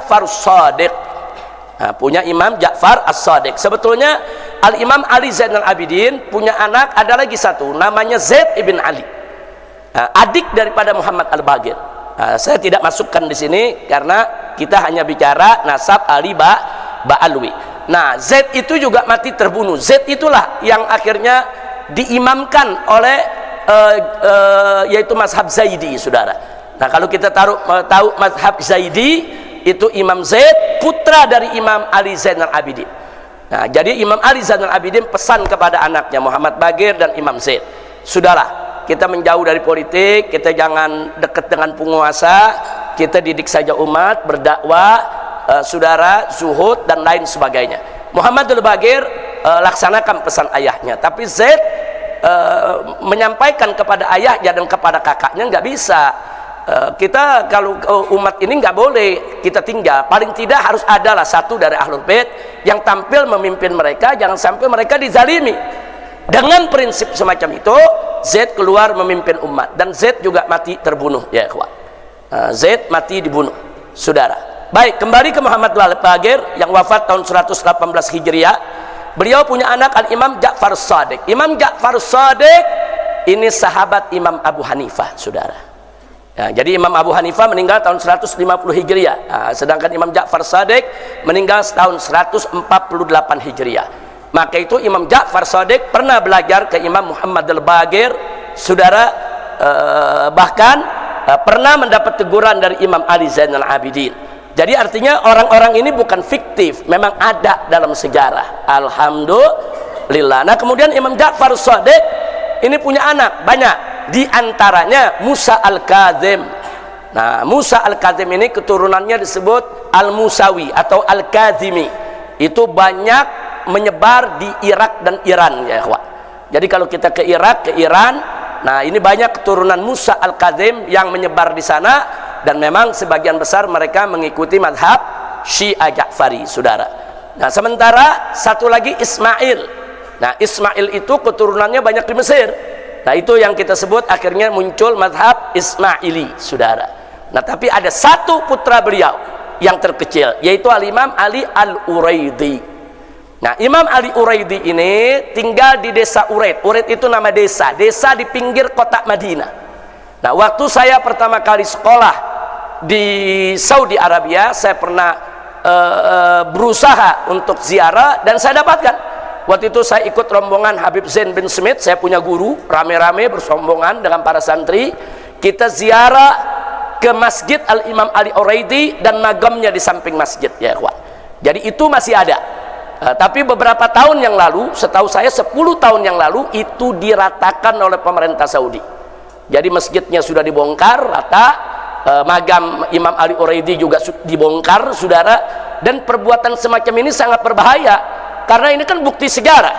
Ja'far Shadiq. Nah, punya Imam Ja'far As-Shadiq. Sebetulnya Al-Imam Ali Zainal Abidin punya anak, ada lagi satu namanya Zaid ibn Ali, adik daripada Muhammad Al-Baqir. Saya tidak masukkan di sini karena kita hanya bicara nasab Ali Ba'alwi. Nah, Zaid itu juga mati terbunuh. Zaid itulah yang akhirnya diimamkan oleh yaitu mazhab Zaidi, saudara. Nah, kalau kita tahu mazhab Zaidi, itu Imam Zaid putra dari Imam Ali Zainal Abidin. Nah, jadi Imam Ali Zainal Abidin pesan kepada anaknya Muhammad Baqir dan Imam Zaid, sudahlah, kita menjauh dari politik, kita jangan dekat dengan penguasa, kita didik saja umat, berdakwah, saudara, zuhud dan lain sebagainya. Muhammad Al-Baqir laksanakan pesan ayahnya, tapi Zaid menyampaikan kepada ayahnya dan kepada kakaknya nggak bisa. Kita kalau umat ini nggak boleh kita tinggal, paling tidak harus adalah satu dari Ahlul Bait yang tampil memimpin mereka, jangan sampai mereka dizalimi. Dengan prinsip semacam itu, Zaid keluar memimpin umat, dan Zaid juga mati terbunuh, ya ikhwan. Zaid mati dibunuh, saudara. Baik, kembali ke Muhammad Al-Baqir yang wafat tahun 118 Hijriah. Beliau punya anak Al-Imam Ja'far Shadiq. Imam Ja'far Shadiq ini sahabat Imam Abu Hanifah, saudara. Ya, jadi Imam Abu Hanifah meninggal tahun 150 Hijriah, sedangkan Imam Ja'far Shadiq meninggal tahun 148 Hijriah. Maka itu Imam Ja'far Shadiq pernah belajar ke Imam Muhammad Al-Baqir, saudara, bahkan pernah mendapat teguran dari Imam Ali Zainal Abidin. Jadi artinya orang-orang ini bukan fiktif, memang ada dalam sejarah. Alhamdulillah. Nah, kemudian Imam Ja'far Shadiq ini punya anak banyak, di antaranya Musa Al-Kazim. Nah, Musa Al-Kazim ini keturunannya disebut Al-Musawi atau Al-Kazimi. Itu banyak menyebar di Irak dan Iran, ya ikhwan. Jadi kalau kita ke Irak, ke Iran, nah ini banyak keturunan Musa Al-Kazim yang menyebar di sana, dan memang sebagian besar mereka mengikuti mazhab Syiah Ja'fari, saudara. Nah, sementara satu lagi Ismail. Nah, Ismail itu keturunannya banyak di Mesir. Nah, itu yang kita sebut akhirnya muncul mazhab Ismaili, saudara. Nah, tapi ada satu putra beliau yang terkecil, yaitu Al-Imam Ali Al-Uraidi. Nah, Imam Ali Uraidi ini tinggal di desa Uraid. Uraid itu nama desa, desa di pinggir kota Madinah. Nah, waktu saya pertama kali sekolah di Saudi Arabia, saya pernah berusaha untuk ziarah, dan saya dapatkan. Waktu itu saya ikut rombongan Habib Zain bin Smith, saya punya guru, rame-rame bersombongan dengan para santri. Kita ziarah ke Masjid Al-Imam Ali Uraidi dan magamnya di samping masjid, ya ikhwan. Jadi itu masih ada. Tapi beberapa tahun yang lalu, setahu saya 10 tahun yang lalu, itu diratakan oleh pemerintah Saudi. Jadi masjidnya sudah dibongkar rata, magam Imam Ali Uraidi juga dibongkar, saudara. Dan perbuatan semacam ini sangat berbahaya, karena ini kan bukti sejarah.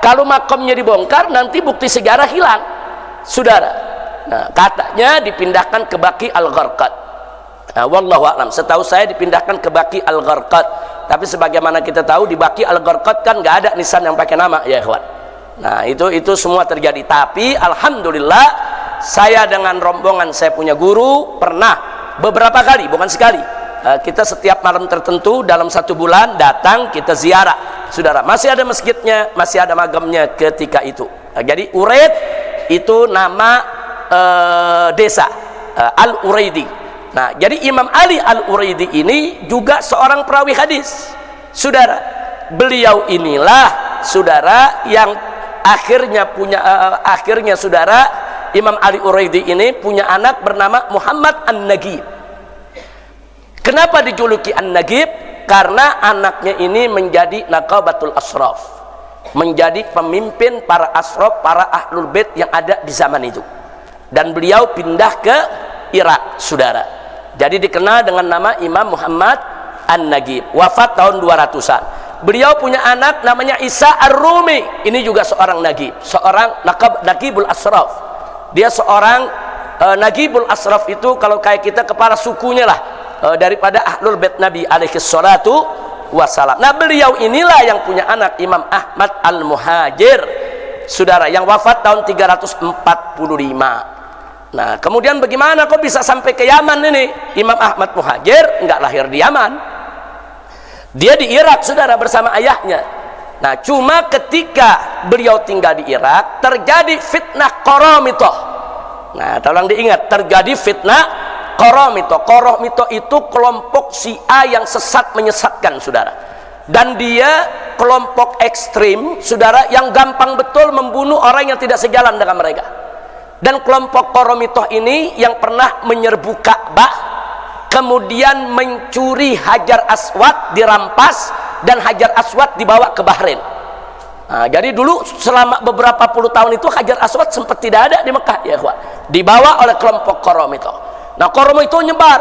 Kalau makamnya dibongkar, nanti bukti sejarah hilang, saudara. Nah, katanya dipindahkan ke Baqi Al-Gharqad. Nah, wallahu a'lam, setahu saya dipindahkan ke Baqi Al-Gharqad. Tapi sebagaimana kita tahu, di Baqi Al-Gharqad kan nggak ada nisan yang pakai nama, ya ikhwan. Nah, itu semua terjadi. Tapi alhamdulillah, saya dengan rombongan saya punya guru pernah beberapa kali, bukan sekali, kita setiap malam tertentu dalam 1 bulan datang, kita ziarah, saudara. Masih ada masjidnya, masih ada magamnya ketika itu. Nah, jadi Uraid itu nama desa Al-Uraidi. Nah, jadi Imam Ali Al-Uraidi ini juga seorang perawi hadis, saudara. Beliau inilah, saudara, yang akhirnya saudara, Imam Ali Uraidi ini punya anak bernama Muhammad An-Nagib. Kenapa dijuluki An-Nagib? Karena anaknya ini menjadi Naqabatul Ashraf, menjadi pemimpin para ashraf, para Ahlul Bait yang ada di zaman itu. Dan beliau pindah ke Irak, saudara. Jadi dikenal dengan nama Imam Muhammad An-Nagib. Wafat tahun 200-an. Beliau punya anak namanya Isa Ar-Rumi. Ini juga seorang Nagib, seorang Nagibul Ashraf. Dia seorang Nagibul Ashraf itu kalau kayak kita kepala sukunya lah, daripada Ahlul Bait Nabi alaihi salatu wassalam. Nah, beliau inilah yang punya anak Imam Ahmad Al-Muhajir, saudara, yang wafat tahun 345. Nah, kemudian bagaimana kok bisa sampai ke Yaman ini? Imam Ahmad Muhajir enggak lahir di Yaman. Dia di Irak, saudara, bersama ayahnya. Nah, cuma ketika beliau tinggal di Irak, terjadi fitnah Qaramithah. Nah, tolong diingat, terjadi fitnah Qaramithah. Qaramithah itu kelompok Syiah yang sesat menyesatkan, saudara. Dan dia kelompok ekstrim, saudara, yang gampang betul membunuh orang yang tidak sejalan dengan mereka. Dan kelompok Qaramithah ini yang pernah menyerbu Ka'bah, kemudian mencuri Hajar Aswad, dirampas, dan Hajar Aswad dibawa ke Bahrain. Nah, jadi dulu selama beberapa puluh tahun itu Hajar Aswad sempat tidak ada di Mekah, ya ikhwan. Dibawa oleh kelompok Qaramithah. Nah, Qaramithah nyebar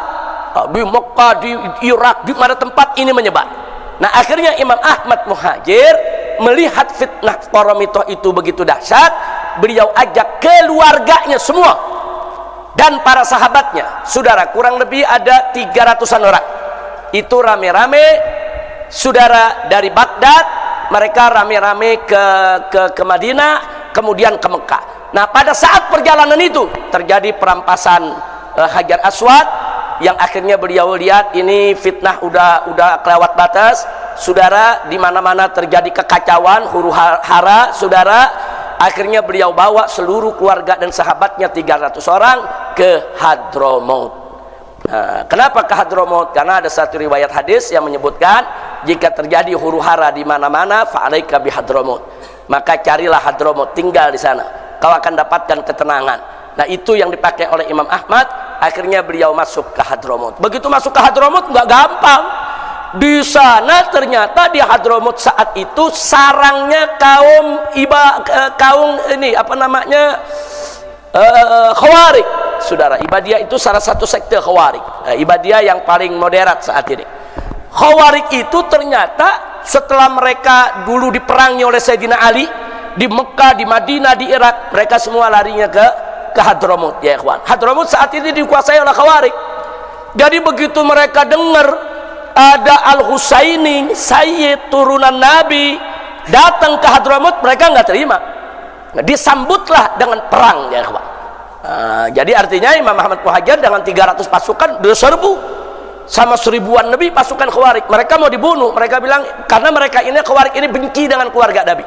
di Mekah, di Irak, di mana tempat ini menyebar. Nah, akhirnya Imam Ahmad Muhajir melihat fitnah Qaramithah itu begitu dahsyat, beliau ajak keluarganya semua dan para sahabatnya, saudara, kurang lebih ada 300-an orang. Itu rame-rame, saudara, dari Baghdad mereka rame-rame ke Madinah, kemudian ke Mekah. Nah, pada saat perjalanan itu terjadi perampasan Hajar Aswad, yang akhirnya beliau lihat ini fitnah udah kelewat batas, saudara. Di mana-mana terjadi kekacauan, huru hara, saudara. Akhirnya beliau bawa seluruh keluarga dan sahabatnya 300 orang ke Hadramaut. Nah, kenapa ke Hadramaut? Karena ada satu riwayat hadis yang menyebutkan jika terjadi huru hara di mana-mana, fa'alaika bi Hadramaut, maka carilah Hadramaut, tinggal di sana, kau akan dapatkan ketenangan. Nah, itu yang dipakai oleh Imam Ahmad. Akhirnya beliau masuk ke Hadramaut. Begitu masuk ke Hadramaut nggak gampang. Di sana ternyata di Hadramaut saat itu sarangnya kaum ini apa namanya, Khawarij, saudara. Ibadiyah itu salah satu sekte Khawarij. Ibadiyah yang paling moderat saat ini. Khawarij itu ternyata setelah mereka dulu diperangi oleh Sayyidina Ali di Mekah, di Madinah, di Irak, mereka semua larinya ke Hadramaut, ya ikhwan. Hadramaut saat ini dikuasai oleh Khawarij. Jadi begitu mereka dengar ada Al-Husaini, Sayyid turunan Nabi, datang ke Hadramaut, mereka nggak terima. Disambutlah dengan perang, ya ikhwan. Jadi artinya Imam Ahmad Muhajir dengan 300 pasukan diserbu sama 1000-an Nabi pasukan Khawarij. Mereka mau dibunuh. Mereka bilang karena mereka ini Khawarij ini benci dengan keluarga Nabi,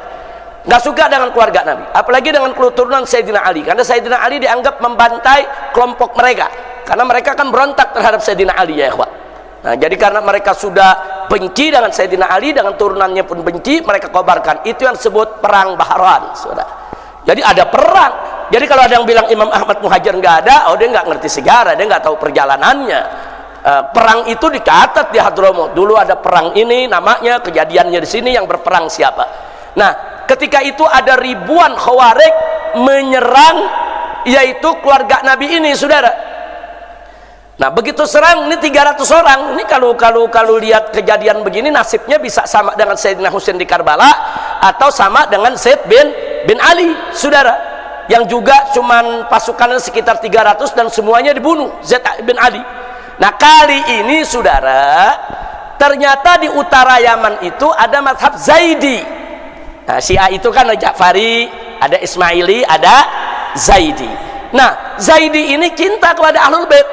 nggak suka dengan keluarga Nabi, apalagi dengan keturunan Sayyidina Ali, karena Sayyidina Ali dianggap membantai kelompok mereka, karena mereka kan berontak terhadap Sayyidina Ali, ya ikhwan. Nah, jadi karena mereka sudah benci dengan Sayyidina Ali, dengan turunannya pun benci, mereka kobarkan. Itu yang disebut perang Bahran, saudara. Jadi ada perang. Jadi kalau ada yang bilang Imam Ahmad Muhajir nggak ada, oh dia nggak ngerti sejarah, dia nggak tahu perjalanannya. Perang itu dicatat di Hadramaut. Dulu ada perang ini, namanya, kejadiannya di sini, yang berperang siapa. Nah, ketika itu ada ribuan Khawarij menyerang yaitu keluarga Nabi ini, saudara. Nah, begitu serang ini 300 orang. Ini kalau lihat kejadian begini, nasibnya bisa sama dengan Sayyidina Husain di Karbala atau sama dengan Zaid bin Ali, saudara, yang juga cuman pasukannya sekitar 300 dan semuanya dibunuh, Zaid bin Ali. Nah, kali ini, saudara, ternyata di utara Yaman itu ada mazhab Zaidi. Nah, Syiah itu kan ada Ja'fari, ada Ismaili, ada Zaidi. Nah, Zaidi ini cinta kepada Ahlul Bait.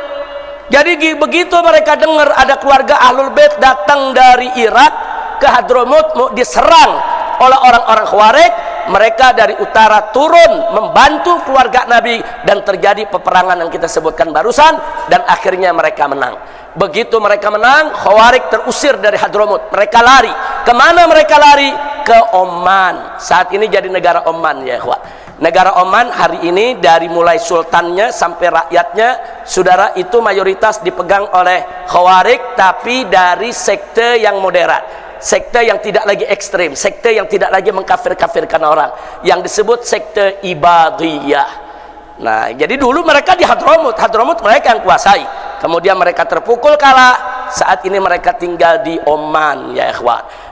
Jadi begitu mereka dengar ada keluarga Ahlul Bait datang dari Irak ke Hadramaut mau diserang oleh orang-orang Khawarij, mereka dari utara turun membantu keluarga Nabi dan terjadi peperangan yang kita sebutkan barusan, dan akhirnya mereka menang. Begitu mereka menang, Khawarij terusir dari Hadramaut. Mereka lari. Kemana mereka lari? Ke Oman. Saat ini jadi negara Oman, ya ikhwan. Negara Oman hari ini dari mulai sultannya sampai rakyatnya, saudara, itu mayoritas dipegang oleh Khawarij, tapi dari sekte yang moderat, sekte yang tidak lagi ekstrim, sekte yang tidak lagi mengkafir-kafirkan orang, yang disebut sekte Ibadiyah. Nah, jadi dulu mereka di Hadramaut mereka yang kuasai, kemudian mereka terpukul kalah, saat ini mereka tinggal di Oman, ya ikhwan.